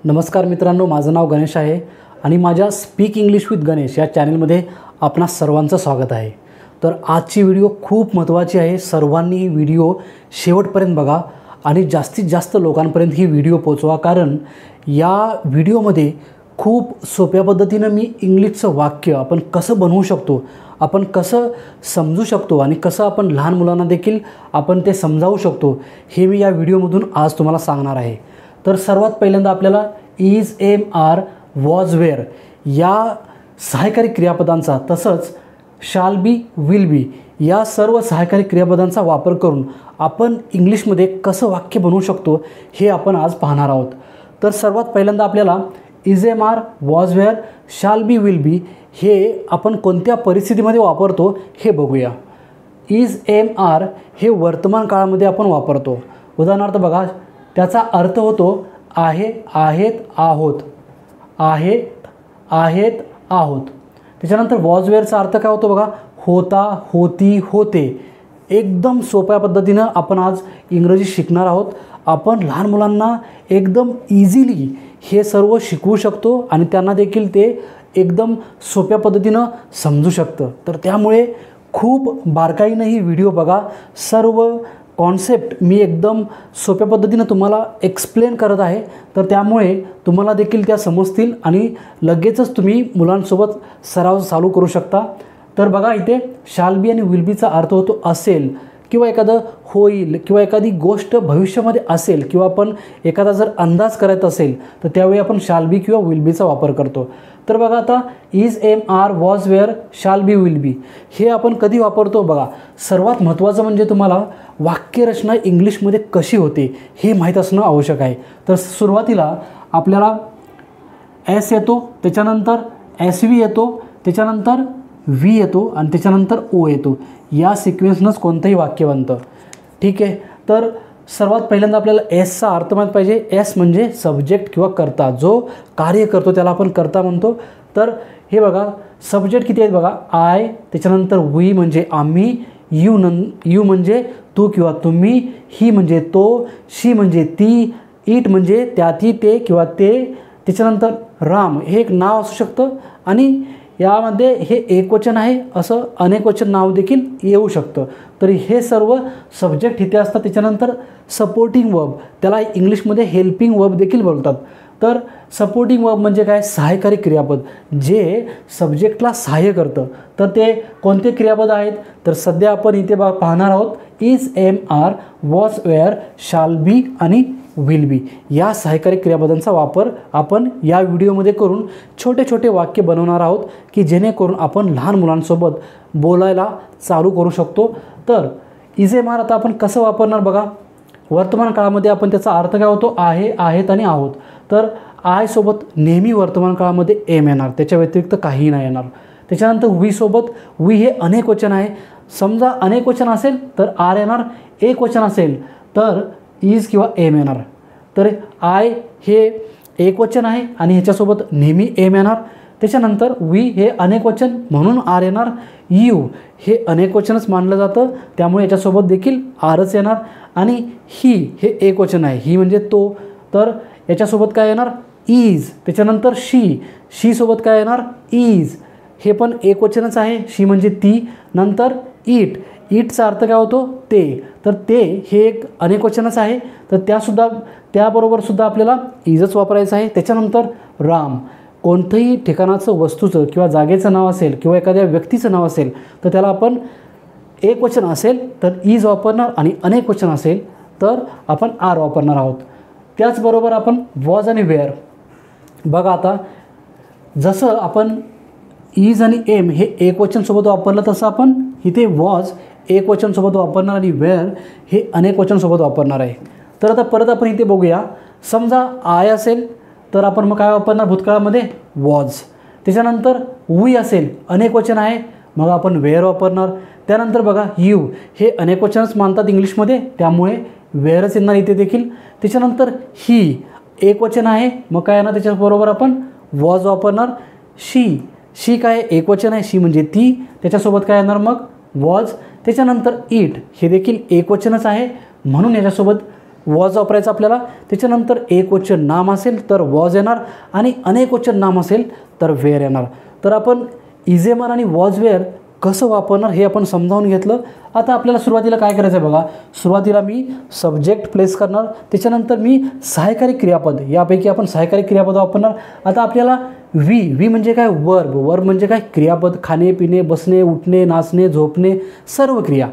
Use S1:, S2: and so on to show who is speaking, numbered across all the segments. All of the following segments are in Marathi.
S1: नमस्कार मित्रांनो, माझं नाव गणेश आहे आणि माझ्या स्पीक इंग्लिश विथ गणेश या चॅनलमध्ये आपणा सर्वांचं स्वागत आहे। तर आजची व्हिडिओ खूप महत्त्वाची आहे। सर्वांनी ही व्हिडिओ शेवटपर्यंत बघा आणि जास्तीत जास्त लोकांपर्यंत ही व्हिडिओ पोहोचवा, कारण या व्हिडिओमध्ये खूप सोप्या पद्धतीने मी इंग्लिशचं वाक्य आपण कसं बनवू शकतो, आपण कसं समजू शकतो आणि कसं आपण लहान मुलांना देखील आपण ते समजावू शकतो, हे मी या व्हिडिओमधून आज तुम्हाला सांगणार आहे। तर सर्वात पहिल्यांदा आपल्याला is, am, are, was, were या सहायकारी क्रियापदांचा तसंच शाल बी, विल बी या सर्व सहायकारी क्रियापदांचा वापर करून आपण इंग्लिशमध्ये कसं वाक्य बनवू शकतो हे आपण आज पाहणार आहोत। तर सर्वात पहिल्यांदा आपल्याला is, am, are, was, were, shall be, will बी हे आपण कोणत्या परिस्थितीमध्ये वापरतो हे बघूया। इज, एम, आर हे वर्तमान काळामध्ये आपण वापरतो। उदाहरणार्थ बघा, त्याचा अर्थ होतो आहे, आहेत, आहोत, आहेत, आहेत, आहोत। त्याच्यानंतर वॉज, वेअरचा अर्थ काय होतो बघा, होता, होती, होते। एकदम सोप्या पद्धतीनं आपण आज इंग्रजी शिकणार आहोत। आपण लहान मुलांना एकदम इझिली हे सर्व शिकवू शकतो आणि त्यांना देखील ते एकदम सोप्या पद्धतीनं समजू शकतं। तर त्यामुळे खूप बारकाईनं ही व्हिडिओ बघा। सर्व कॉन्सेप्ट मी एकदम सोप्या पद्धतीनं तुम्हाला एक्सप्लेन करत आहे, तर त्यामुळे तुम्हाला देखील त्या समजतील आणि लगेचच तुम्ही मुलांसोबत सराव चालू करू शकता। तर बघा, इथे शाल बी आणि विल बीचा अर्थ होतो असेल किंवा एखादं होईल किंवा एखादी गोष्ट भविष्यामध्ये असेल किंवा आपण एखादा जर अंदाज करायचा असेल तर त्यावेळी आपण शाल बी किंवा विल बीचा वापर करतो। तर बघा, आता is, am, are, was, were, shall be, will बी हे आपण कधी वापरतो बघा। सर्वात महत्त्वाचं म्हणजे तुम्हाला वाक्यरचना इंग्लिशमध्ये कशी होते हे माहीत असणं आवश्यक आहे। तर सुरुवातीला आपल्याला एस येतो, त्याच्यानंतर एस व्ही येतो, त्याच्यानंतर व्ही येतो आणि त्याच्यानंतर ओ येतो। या सिक्वेन्सनंच कोणतंही वाक्य बनतं, ठीक आहे। तर सर्वात पहिल्यांदा आपल्याला एसचा अर्थ माहीत पाहिजे। एस म्हणजे सब्जेक्ट किंवा कर्ता, जो कार्य करतो त्याला आपण कर्ता म्हणतो। तर हे बघा, सब्जेक्ट किती आहेत बघा, आय, त्याच्यानंतर वी म्हणजे आम्ही, यू म्हणजे तू किंवा तुम्ही, ही म्हणजे तो, शी म्हणजे ती, इट म्हणजे त्याती ते किंवा ते, त्याच्यानंतर राम हे एक नाव असू शकतं आणि यामध्ये हे एकवचन आहे असं अनेकवचन नाव देखील येऊ शकतं। तर हे सर्व सब्जेक्ट इथे असतात। त्याच्यानंतर सपोर्टिंग वर्ब, त्याला इंग्लिशमध्ये हेल्पिंग वर्ब देखील बोलतात। तर सपोर्टिंग वर्ब म्हणजे काय, सहायकारी क्रियापद जे सब्जेक्टला सहाय्य करतं। तर ते कोणते क्रियापद आहेत, तर सध्या आपण इथे पाहणार आहोत is, am, are, was, were, shall be आणि विल बी या सहायकारी क्रियापदांचा वापर आपण या व्हिडिओमध्ये करून छोटे छोटे वाक्य बनवणार आहोत की जेणेकरून आपण लहान मुलांसोबत बोलायला चालू करू शकतो। तर इज, एम, आर आता आपण कसं वापरणार बघा। वर्तमान काळामध्ये आपण त्याचा अर्थ काय होतो, आहे, आहेत आणि आहोत। तर आय सोबत नेहमी वर्तमान काळामध्ये एम येणार, त्याच्या व्यतिरिक्त काहीही नाही येणार। त्याच्यानंतर वी सोबत, वी हे अनेक वचन आहे। समजा अनेक वचन असेल तर आर येणार, एक वचन असेल तर इज किंवा एम येणार। तर आय हे एक वचन आहे आणि ह्याच्यासोबत नेहमी एम येणार। त्याच्यानंतर वी हे अनेक वचन म्हणून आर येणार। यू हे अनेक वचनच मानलं जातं त्यामुळे याच्यासोबत देखील आरच येणार। आणि ही हे एक वचन आहे, ही म्हणजे तो, तर याच्यासोबत काय येणार, इज। त्याच्यानंतर शी सोबत काय येणार, इज, हे पण एक वचनच आहे, शी म्हणजे ती। नंतर इटचा अर्थ काय होतो, ते, तर ते हे एक अनेक वचनच आहे, तर त्याबरोबर सुद्धा आपल्याला इजच वापरायचं आहे। त्याच्यानंतर राम, कोणतंही ठिकाणाचं, वस्तूचं किंवा जागेचं नाव असेल किंवा एखाद्या व्यक्तीचं नाव असेल तर त्याला आपण एक वचन असेल तर इज वापरणार आणि अनेक वचन असेल तर आपण आर वापरणार आहोत। त्याचबरोबर आपण वॉज आणि वेअर बघा, आता जसं आपण इज आणि एम हे एक वचनसोबत वापरलं तसं आपण इथे वॉज एक वचनसोबत वापरणार आणि वेअर हे अनेक वचनसोबत वापरणार आहे। तर आता परत आपण इथे बघूया, समजा आय असेल तर आपण मग काय वापरणार भूतकाळामध्ये, वॉज। त्याच्यानंतर वी असेल, अनेक वचन आहे, मग आपण वेअर वापरणार। त्यानंतर बघा, यू हे अनेक वचनच मानतात इंग्लिशमध्ये त्यामुळे वेअरच येणार इथे देखील। त्याच्यानंतर ही एक वचन आहे, मग काय येणार त्याच्याबरोबर आपण वॉज वापरणार। शी काय एक वचन आहे, शी म्हणजे ती, त्याच्यासोबत काय येणार मग वॉज। त्याच्यानंतर इट हे देखील एक वचनच आहे म्हणून याच्यासोबत वॉज वापरायचं आपल्याला. त्याच्यानंतर एकवचन नाम असेल तर वॉज येणार आणि अनेकवचन नाम असेल तर वेअर येणार. तर आपण इज एम आर आणि वॉज वेअर कसं वापरणार हे आपण समजावून घेतलं. आता आपल्याला सुरुवातीला काय करायचं आहे बघा. सुरुवातीला मी सब्जेक्ट प्लेस करणार, त्याच्यानंतर मी सहाय्यकारी क्रियापद, यापैकी आपण सहाय्यकारी क्रियापद वापरणार. आता आपल्याला वी म्हणजे काय, वर्ब म्हणजे काय, क्रियापद, खाणे पिणे बसणे उठणे नाचणे झोपणे सर्व क्रिया,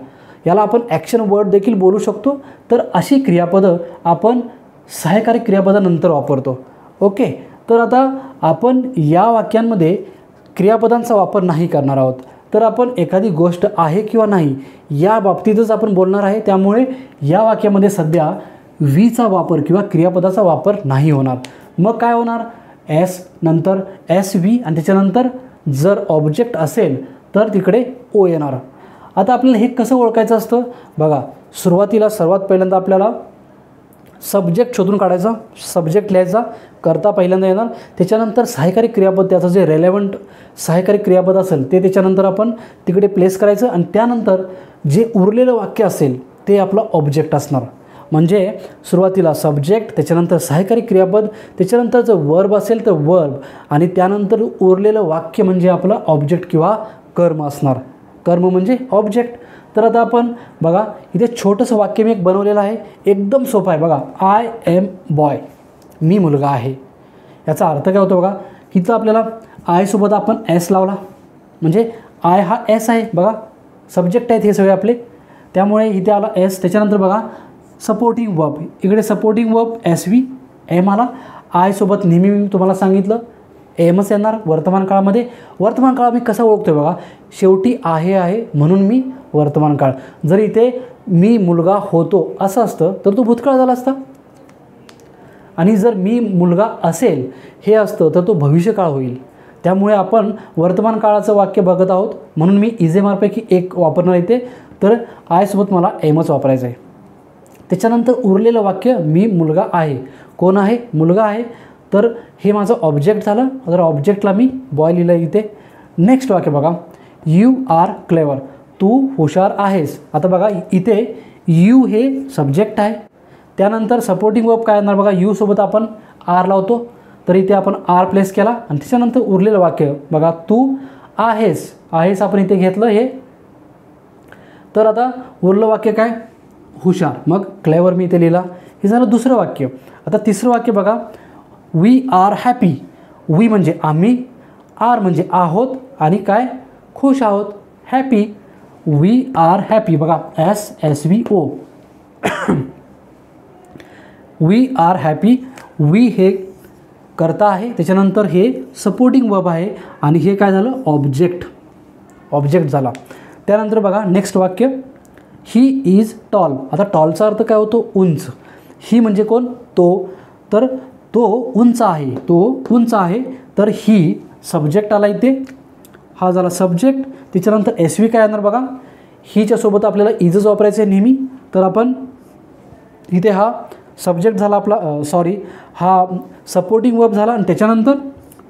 S1: याला आपण ॲक्शन वर्ड देखील बोलू शकतो. तर अशी क्रियापदं आपण सहाय्यकारी क्रियापदानंतर वापरतो. ओके. तर आता आपण या वाक्यांमध्ये क्रियापदांचा वापर नाही करणार आहोत. तर आपण एखादी गोष्ट आहे किंवा नाही या बाबतीतच आपण बोलणार आहे. त्यामुळे या वाक्यामध्ये सध्या वीचा वापर किंवा क्रियापदाचा वापर नाही होणार. मग काय होणार, एस नंतर एस वी आणि त्याच्यानंतर जर ऑब्जेक्ट असेल तर तिकडे ओ येणार. आता आपल्याला हे कसं ओळखायचं असतं बघा. सुरुवातीला सर्वात पहिल्यांदा आपल्याला सब्जेक्ट शोधून काढायचा, सब्जेक्ट लिहायचा, करता पहिल्यांदा येणार. त्याच्यानंतर सहाय्यकारी क्रियापद, त्याचं जे रेलेवंट सहाय्यकारी क्रियापद असेल ते त्याच्यानंतर आपण तिकडे प्लेस करायचं आणि त्यानंतर जे उरलेलं वाक्य असेल ते आपलं ऑब्जेक्ट असणार. म्हणजे सुरुवातीला सब्जेक्ट, त्याच्यानंतर सहाय्यकारी क्रियापद, त्याच्यानंतर जर वर्ब असेल तर वर्ब आणि त्यानंतर उरलेलं वाक्य म्हणजे आपलं ऑब्जेक्ट किंवा कर्म असणार. कर्म म्हणजे ऑब्जेक्ट. तर आता आपण बघा इथे छोटंसं वाक्य मी एक बनवलेलं आहे, एकदम सोपं आहे बघा. आय एम बॉय, मी मुलगा आहे. याचा अर्थ काय होतो बघा. इथं आपल्याला आयसोबत आपण एस लावला म्हणजे आय हा एस आहे बघा, सब्जेक्ट आहेत हे सगळे आपले, त्यामुळे इथे आला एस. त्याच्यानंतर बघा सपोर्टिंग वर्ब, इकडे supporting verb S V am आला. आयसोबत नेहमी मी तुम्हाला सांगितलं एमच येणार वर्तमान काळामध्ये. वर्तमान काळ मी कसा ओळखतो बघा, शेवटी आहे म्हणून मी वर्तमान काळ. जर इथे मी मुलगा होतो असं असतं तर तो भूतकाळ झाला असता आणि जर मी मुलगा असेल हे असतं तर तो भविष्यकाळ होईल. त्यामुळे आपण वर्तमान काळाचं वाक्य बघत आहोत म्हणून मी इज एम आरपैकी एक वापरणार येते. तर आयसोबत मला एमच वापरायचं आहे. त्याच्यानंतर उरलेलं वाक्य मी मुलगा आहे. कोण आहे, मुलगा आहे. तर हे माझं ऑब्जेक्ट झालं. तर ऑब्जेक्टला मी बॉय लिहिलं इथे. नेक्स्ट वाक्य बघा, यू आर क्लेवर, तू हुशार आहेस. आता बघा इथे यू हे सब्जेक्ट आहे, त्यानंतर सपोर्टिंग वर्ब काय येणार बघा, यू सोबत आपण आर लावतो तर इथे आपण आर प्लेस केला आणि त्याच्यानंतर उरलेलं वाक्य बघा, तू आहेस आपण इथे घेतलं हे. तर आता उरलं वाक्य काय, हुशार, मग क्लेवर मी इथे लिहिला. हे झालं दुसरं वाक्य. आता तिसरं वाक्य बघा, वी आर हॅपी. वी म्हणजे आम्ही, आर म्हणजे आहोत आणि काय, खुश आहोत, हॅपी. वी आर हॅपी बघा, S V O. We are happy. We हे करता आहे, त्याच्यानंतर हे सपोर्टिंग वर्ब आहे आणि हे काय झालं, ऑब्जेक्ट झाला. त्यानंतर बघा नेक्स्ट वाक्य, ही इज टॉल. आता टॉलचा अर्थ काय होतो, उंच. ही म्हणजे कोण, तो. तर तो उंच आहे. तर ही सब्जेक्ट आला इथे, हा झाला सब्जेक्ट. त्याच्यानंतर एस वी काय येणार बघा, हीच्यासोबत आपल्याला इजच वापरायचं आहे नेहमी. तर आपण इथे हा सब्जेक्ट झाला आपला, हा सपोर्टिंग वर्ब झाला आणि त्याच्यानंतर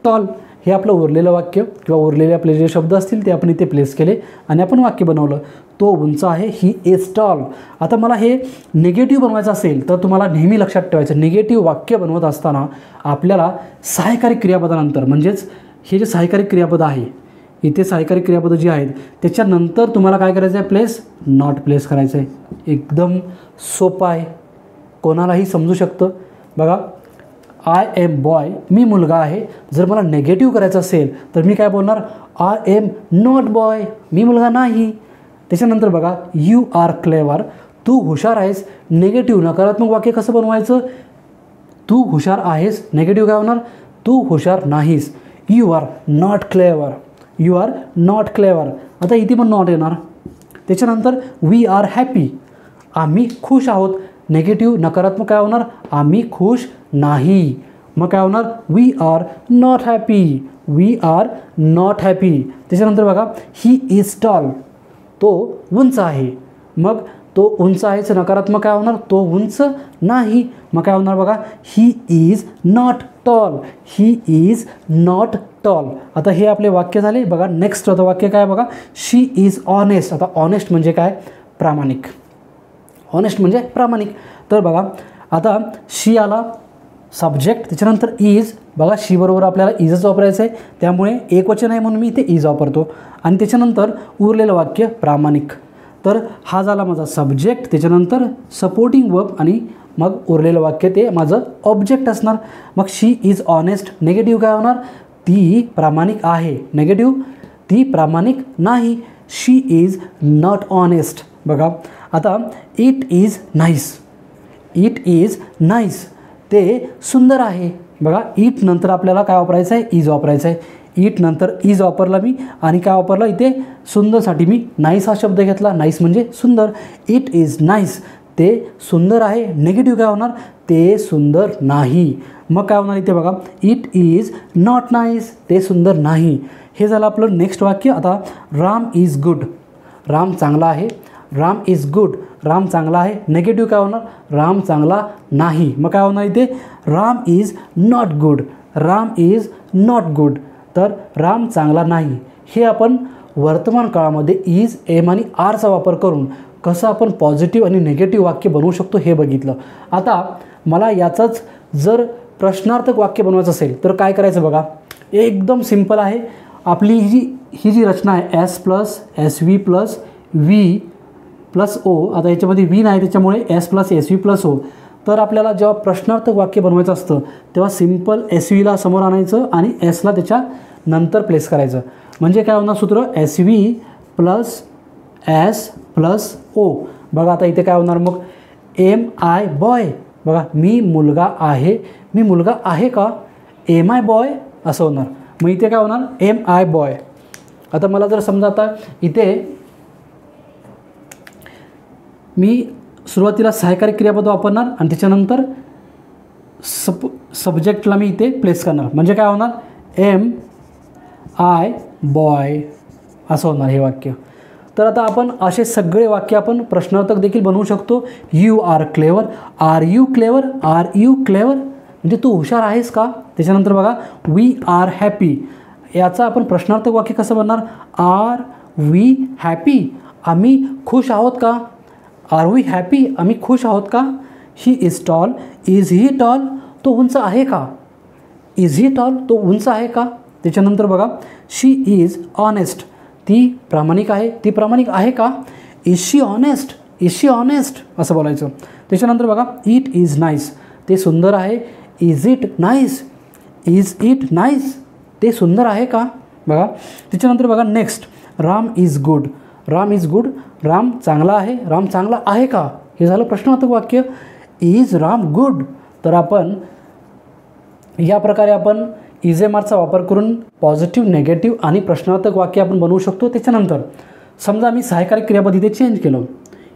S1: टॉल हे आपलं उरलेलं वाक्य किंवा उरलेले आपले जे शब्द असतील ते आपण इथे प्लेस केले आणि आपण वाक्य बनवलं. तो उंच आहे, ही इज टॉल. आता मला हे निगेटिव्ह बनवायचं असेल तर तुम्हाला नेहमी लक्षात ठेवायचं, निगेटिव्ह वाक्य बनवत असताना आपल्याला सहाय्यकारी क्रियापदानंतर, म्हणजेच हे जे सहाय्यकारी क्रियापद आहे इथे, सहाय्यकारी क्रियापदं जी आहेत त्याच्यानंतर तुम्हाला काय करायचं आहे, नॉट प्लेस करायचं आहे. एकदम सोपं आहे, कोणालाही समजू शकतं. बघा, आय एम बॉय, मी मुलगा आहे. जर मला नेगेटिव्ह करायचं असेल तर मी काय बोलणार, आय एम नॉट बॉय, मी मुलगा नाही. त्याच्यानंतर बघा, यू आर क्लेवर, तू हुशार आहेस. निगेटिव्ह नकारात्मक वाक्य कसं बनवायचं, तू हुशार आहेस, निगेटिव्ह काय होणार, तू हुशार नाहीस. You are not clever. आता इथे पण नॉट येणार. त्याच्यानंतर वी आर हॅपी, आम्ही खुश आहोत. नेगेटिव्ह नकारात्मक काय होणार, आम्ही खुश नाही. मग काय होणार, वी आर नॉट हॅपी. त्याच्यानंतर बघा, ही इज टॉल, तो उंच आहे. मग तो उंच आहेचं नकारात्मक काय होणार, तो उंच नाही. मग काय होणार बघा, ही इज नॉट टॉल. आता हे आपले वाक्य झाले. बघा नेक्स्ट होतं वाक्य काय बघा, शी इज ऑनेस्ट. आता ऑनेस्ट म्हणजे काय, प्रामाणिक. तर बघा आता शी आला सब्जेक्ट, त्याच्यानंतर इज. बघा शी बरोबर आपल्याला इजच वापरायचं आहे, त्यामुळे एकवचन आहे म्हणून मी इथे इज वापरतो. आणि त्याच्यानंतर उरलेलं वाक्य प्रामाणिक. तर हा झाला माझा सब्जेक्ट, त्याच्यानंतर सपोर्टिंग वर्ब आणि मग उरलेलं वाक्य ते माझं ऑब्जेक्ट असणार. मग शी इज ऑनेस्ट, निगेटिव्ह काय होणार, ती प्रामाणिक आहे. निगेटिव्ह, ती प्रामाणिक नाही. शी इज नॉट ऑनेस्ट. बघा आता it is nice, it is nice, ते सुंदर आहे. बघा इट नंतर आपल्याला काय वापरायचं आहे, इज वापरायचं आहे. इट नंतर इज वापरला मी आणि काय वापरला इथे सुंदरसाठी मी नाईस हा शब्द घेतला. नाईस म्हणजे सुंदर. इट इज नाईस, ते सुंदर आहे. निगेटिव्ह काय होणार, ते सुंदर नाही. मग काय होणार इथे बघा, इट इज नॉट नाईस, ते सुंदर नाही. हे झालं आपलं नेक्स्ट वाक्य. आता राम इज गुड, राम चांगला आहे. राम इज गुड, राम चांगला आहे. निगेटिव्ह काय होणार, राम चांगला नाही. मग काय होणार इथे, Ram is not good, Ram is not good, तर राम चांगला नाही. हे आपण वर्तमान काळामध्ये इज, एम आणि आरचा वापर करून कसं आपण पॉझिटिव्ह आणि निगेटिव्ह वाक्य बनवू शकतो हे बघितलं. आता मला याचंच जर प्रश्नार्थक वाक्य बनवायचं असेल तर काय करायचं बघा, एकदम सिंपल आहे. आपली ही जी रचना आहे S plus S V plus V plus O, आता याच्यामध्ये व्ही नाही त्याच्यामुळे S plus S V plus O. तर आपल्याला जेव्हा प्रश्नार्थक वाक्य बनवायचं असतं तेव्हा सिंपल एस व्हीला समोर आणायचं आणि एसला त्याच्या नंतर प्लेस करायचं. म्हणजे काय होणार सूत्र, S V plus S plus O. बघा आता इथे काय होणार मग, एम आय बॉय. बघा मी मुलगा आहे, मी मुलगा आहे का, एम आय बॉय असं होणार. मग इथे काय होणार, एम आय बॉय. आता मला जर समजा आता इथे मी सुरुवातीला सहाय्यकारी क्रियापद वापरणार आणि त्याच्यानंतर सब्जेक्टला मी इथे प्लेस करणार. म्हणजे काय होणार, एम आय बॉय असं होणार हे वाक्य. तर आता आपण असे सगळे वाक्य आपण प्रश्नार्थक देखील बनवू शकतो. You are clever, are you clever, are you clever म्हणजे तू हुशार आहेस का. त्याच्यानंतर बघा वी आर हॅपी, याचा आपण प्रश्नार्थक वाक्य कसं बनणार, आर वी हॅपी, आम्ही खुश आहोत का. आर वी हॅपी, आम्ही खुश आहोत का. He is tall, is he tall, तो उंच आहे का. इज ही टॉल, तो उंच आहे का. त्याच्यानंतर बघा शी इज ऑनेस्ट, ती प्रामाणिक आहे, ती प्रामाणिक आहे का. Is she honest, is she honest असं बोलायचं. त्याच्यानंतर बघा इट इज नाईस, ते सुंदर आहे. Is it nice, is it nice, ते सुंदर आहे का. बघा त्याच्यानंतर बघा next, Ram is good, Ram is good, Ram चांगला आहे, राम चांगला आहे का. हे झालं प्रश्नार्थक वाक्य. Is Ram good. तर आपण या प्रकारे आपण इज एम आरचा वापर करून पॉझिटिव्ह, निगेटिव्ह आणि प्रश्नार्थक वाक्य आपण बनवू शकतो. त्याच्यानंतर समजा मी सहाय्यकारी क्रियापद इथे चेंज केलं.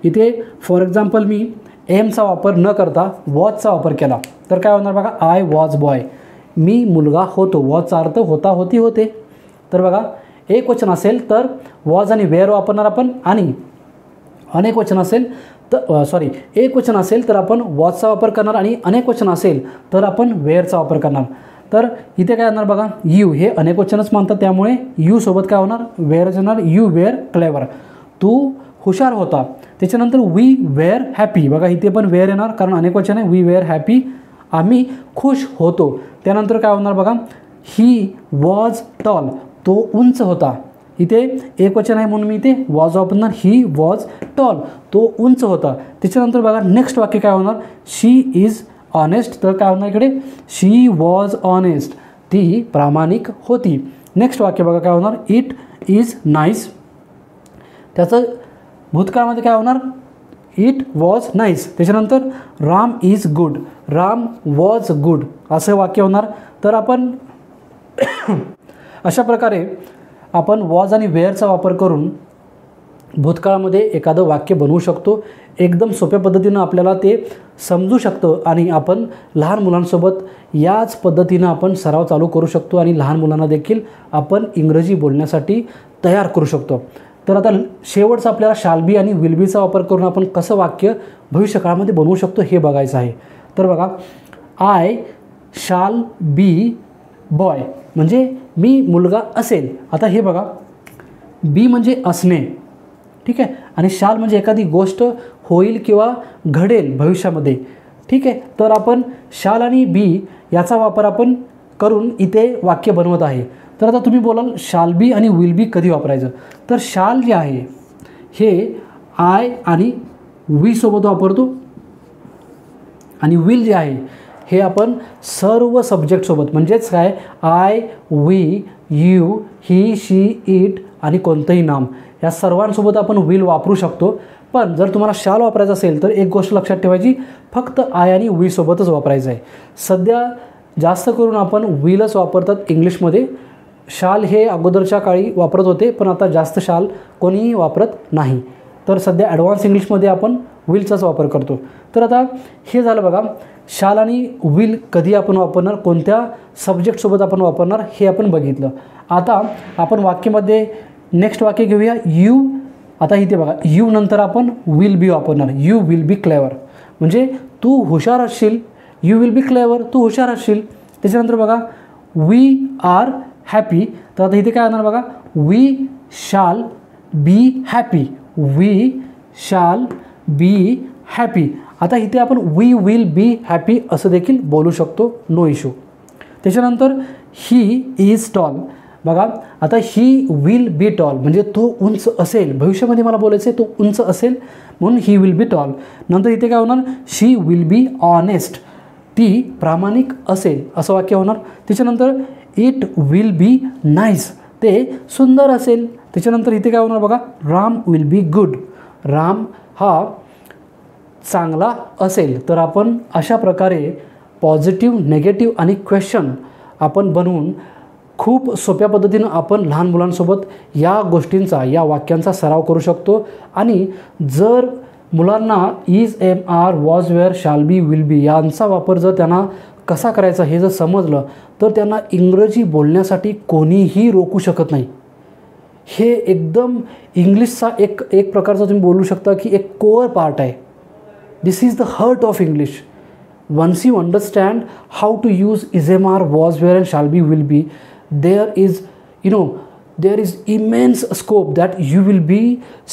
S1: इथे फॉर एक्झाम्पल मी एमचा वापर न करता वॉचचा वापर केला तर काय होणार बघा, आय वॉज बॉय, मी मुलगा होतो. वॉचचा अर्थ होता, होती, होते. तर बघा एक वचन असेल तर वॉज आणि वेअर वापरणार आपण, आणि अनेक वचन असेल तर एक वचन असेल तर आपण वॉचचा वापर करणार आणि अनेक वचन असेल तर आपण वेअरचा वापर करणार. तर इथे काय होणार बघा, यू हे अनेक वचनच मानतात त्यामुळे यू सोबत काय होणार, वेअरच येणार. यू वेअर क्लेवर, तू हुशार होता. त्याच्यानंतर वी वेअर हॅपी, बघा इथे पण वेअर येणार कारण अनेक वचन आहे. वी वेअर हॅपी, आम्ही खुश होतो. त्यानंतर काय होणार बघा, ही वॉज टॉल, तो उंच होता. इथे एक वचन आहे म्हणून मी इथे वॉज वापरणार. ही वॉज टॉल, तो उंच होता. त्याच्यानंतर बघा नेक्स्ट वाक्य काय होणार, शी इज ऑनेस्ट, तर काय होणार इकडे, शी वॉज ऑनेस्ट, ती प्रामाणिक होती. नेक्स्ट वाक्य बघा काय होणार, इट इज नाईस, त्याचं भूतकाळामध्ये काय होणार, इट वॉज नाईस. त्याच्यानंतर Ram is good, Ram was good असं वाक्य होणार. तर आपण अशा प्रकारे आपण वॉज आणि वेअरचा वापर करून भूतकाळामध्ये एखादं वाक्य बनवू शकतो. एकदम सोप्या पद्धतीनं आपल्याला ते समजू शकतं आणि आपण लहान मुलांसोबत याच पद्धतीनं आपण सराव चालू करू शकतो आणि लहान मुलांना देखील आपण इंग्रजी बोलण्यासाठी तयार करू शकतो. तर आता शेवटचं आपल्याला शाल बी आणि विल बीचा वापर करून आपण कसं वाक्य भविष्यकाळामध्ये बनवू शकतो हे बघायचं आहे. तर बघा, आय शाल बी बॉय म्हणजे मी मुलगा असेल. आता हे बघा, बी म्हणजे असणे, ठीक आहे, आणि शाल म्हणजे एखादी गोष्ट होईल किंवा घडेल भविष्यामध्ये, ठीक आहे. तर आपण शाल आणि बी याचा वापर आपण करून इथे वाक्य बनवत आहे. तर आता तुम्ही बोलाल शाल बी आणि विल बी कधी वापरायचं. तर शाल जे आहे हे आय आणि वी सोबत वापरतो आणि विल जे आहे हे आपण सर्व सब्जेक्टसोबत, म्हणजेच काय, I, we, you, he, she, it आणि कोणतंही नाम या सर्वांसोबत आपण विल वापरू शकतो. पण जर तुम्हाला शाल वापरायचं असेल तर एक गोष्ट लक्षात ठेवायची, फक्त आय आणि वी सोबतच वापरायचं आहे. सध्या जास्त करून आपण विलच वापरतात इंग्लिशमध्ये. शाल हे अगोदरच्या काळी वापरत होते, पण आता जास्त शाल कोणीही वापरत नाही. तर सध्या ॲडव्हान्स इंग्लिशमध्ये आपण विलचाच वापर करतो. तर आता हे झालं बघा, शाल आणि विल कधी आपण वापरणार, कोणत्या सब्जेक्टसोबत आपण वापरणार हे आपण बघितलं. आता आपण वाक्यामध्ये नेक्स्ट वाक्य घेऊया, यू. आता इथे बघा, यू नंतर आपण विल बी वापरणार. यू विल बी क्लेवर, म्हणजे तू हुशार असशील. यू विल बी क्लेवर, तू हुशार असशील. त्याच्यानंतर बघा, वी आर हॅपी. तर आता इथे काय होणार बघा, we shall be happy. We shall be happy. आता इथे आपण वी विल बी हॅपी असं देखील बोलू शकतो, नो इश्यू. त्याच्यानंतर ही इज टॉल. बघा, आता ही विल बी टॉल म्हणजे तो उंच असेल. भविष्यामध्ये मला बोलायचं आहे तो उंच असेल म्हणून ही विल बी टॉल. नंतर इथे काय होणार, शी विल बी ऑनेस्ट. ती प्रामाणिक असेल असं वाक्य होणार. त्याच्यानंतर इट विल बी नाईस. ते सुंदर असेल. त्याच्यानंतर इथे काय होणार बघा, Ram will be good. Ram हा चांगला असेल. तर आपण अशा प्रकारे पॉझिटिव्ह, नेगेटिव्ह आणि क्वेश्चन आपण बनवून खूप सोप्या पद्धतीनं आपण लहान मुलांसोबत या गोष्टींचा, या वाक्यांचा सराव करू शकतो. आणि जर मुलांना is, am, are, was, were, shall be, will बी यांचा वापर जर त्यांना कसा करायचा हे जर समजलं तर त्यांना इंग्रजी बोलण्यासाठी कोणीही रोखू शकत नाही. हे एकदम इंग्लिशचा एक प्रकारचा तुम्ही बोलू शकता की एक कोअर पार्ट आहे. This is the heart of English. Once you understand how to use is, am, are, was, were and shall be, will be, there is immense scope that you will be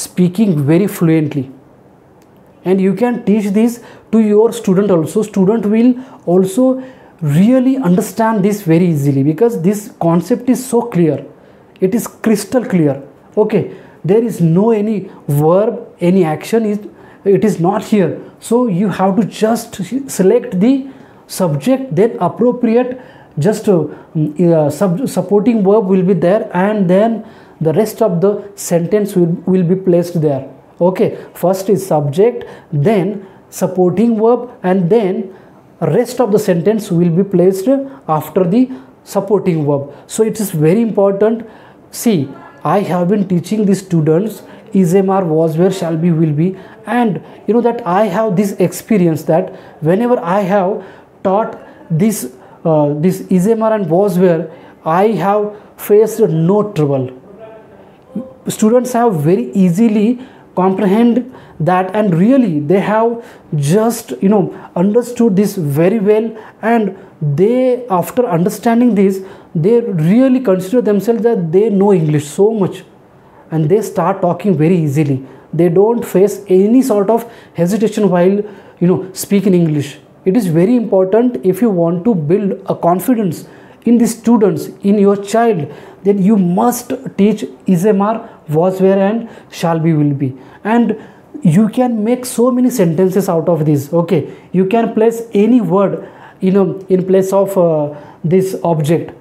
S1: speaking very fluently, and you can teach this to your student also. Student will also really understand this very easily because this concept is so clear. It is crystal clear. Okay, there is no any verb, any action it is not here. So you have to just select the subject, then appropriate just supporting verb will be there, and then the rest of the sentence will be placed there. Okay, first is subject, then supporting verb, and then rest of the sentence will be placed after the supporting verb. So it is very important. See, I have been teaching the students is, am, are, was, were, shall be, will be, and you know that I have this experience that whenever I have taught this is, am, are and was, were, I have faced no trouble. Students have very easily comprehend that, and really they have just understood this very well, and they, after understanding this, they really consider themselves that they know English so much, and they start talking very easily. They don't face any sort of hesitation while speaking English. It is very important. If you want to build a confidence in the students, in your child, then you must teach is, am, are, was, were and shall be, will be, and you can make so many sentences out of this. Okay, you can place any word in place of this object,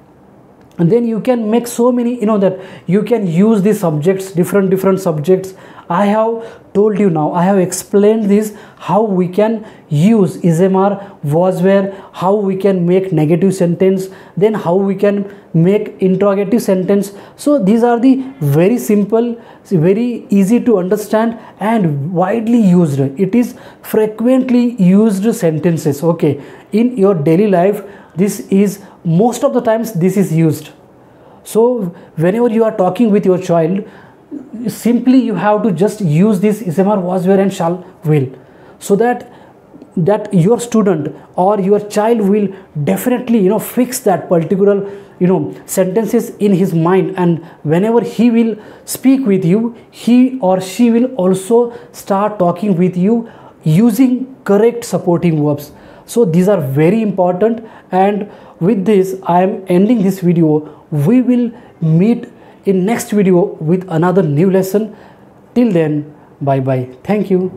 S1: and then you can make so many that you can use these subjects, different subjects. I have told you now, I have explained this, how we can use is, am, are, was, were, how we can make negative sentence, then how we can make interrogative sentence. So these are the very simple, very easy to understand and widely used. It is frequently used sentences. Okay, in your daily life, this is most of the times this is used. So whenever you are talking with your child, simply you have to just use this is, am, are, was, were and shall, will, so that your student or your child will definitely fix that particular sentences in his mind, and whenever he will speak with you, he or she will also start talking with you using correct supporting verbs. So these are very important, and with this I am ending this video. We will meet in next video with another new lesson. Till then, bye bye. Thank you.